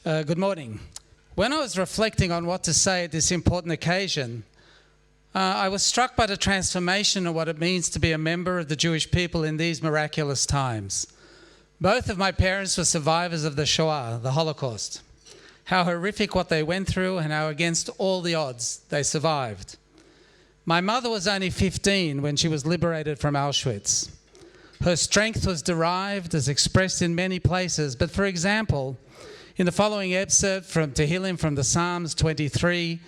Good morning. When I was reflecting on what to say at this important occasion, I was struck by the transformation of what it means to be a member of the Jewish people in these miraculous times. Both of my parents were survivors of the Shoah, the Holocaust. How horrific what they went through and how against all the odds they survived. My mother was only 15 when she was liberated from Auschwitz. Her strength was derived as expressed in many places, but for example, in the following excerpt from Tehillim from the Psalms 23,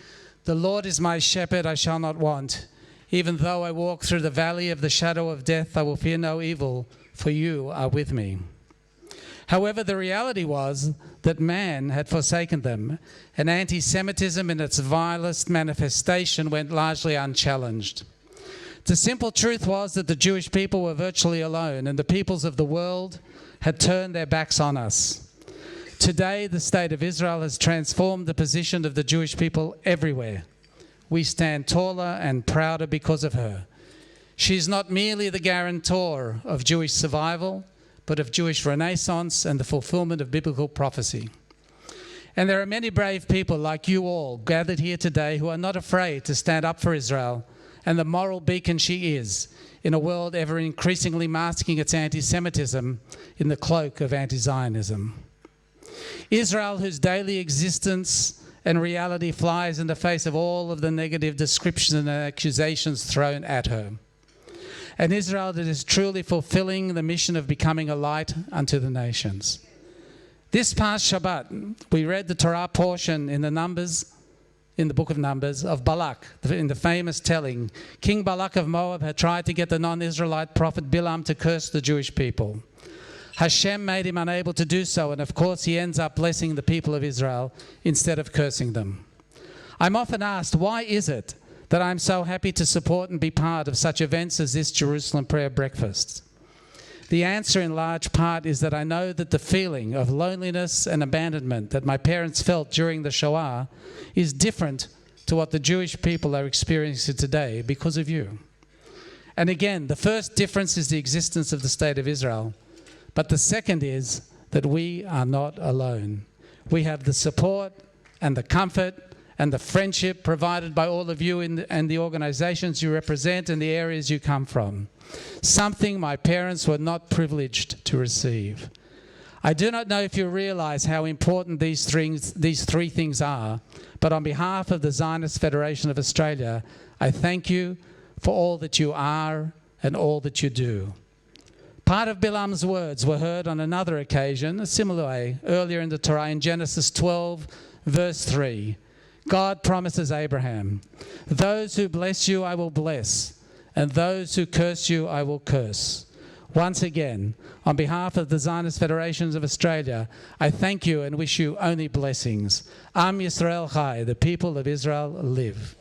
"The Lord is my shepherd, I shall not want. Even though I walk through the valley of the shadow of death, I will fear no evil, for you are with me." However, the reality was that man had forsaken them, and anti-Semitism in its vilest manifestation went largely unchallenged. The simple truth was that the Jewish people were virtually alone, and the peoples of the world had turned their backs on us. Today, the State of Israel has transformed the position of the Jewish people everywhere. We stand taller and prouder because of her. She's not merely the guarantor of Jewish survival, but of Jewish renaissance and the fulfillment of biblical prophecy. And there are many brave people like you all gathered here today who are not afraid to stand up for Israel and the moral beacon she is in a world ever increasingly masking its anti-Semitism in the cloak of anti-Zionism. Israel, whose daily existence and reality flies in the face of all of the negative descriptions and accusations thrown at her. An Israel that is truly fulfilling the mission of becoming a light unto the nations. This past Shabbat, we read the Torah portion in the book of Numbers, of Balak, in the famous telling. King Balak of Moab had tried to get the non-Israelite prophet Bilam to curse the Jewish people. Hashem made him unable to do so, and of course he ends up blessing the people of Israel instead of cursing them. I'm often asked, why is it that I'm so happy to support and be part of such events as this Jerusalem prayer breakfast? The answer in large part is that I know that the feeling of loneliness and abandonment that my parents felt during the Shoah is different to what the Jewish people are experiencing today because of you. And again, the first difference is the existence of the State of Israel. But the second is that we are not alone. We have the support and the comfort and the friendship provided by all of you and the organizations you represent and the areas you come from. Something my parents were not privileged to receive. I do not know if you realize how important these three things are, but on behalf of the Zionist Federation of Australia, I thank you for all that you are and all that you do. Part of Bilam's words were heard on another occasion, a similar way, earlier in the Torah in Genesis 12, verse 3. God promises Abraham, "Those who bless you I will bless, and those who curse you I will curse." Once again, on behalf of the Zionist Federations of Australia, I thank you and wish you only blessings. Am Yisrael Chai, the people of Israel live.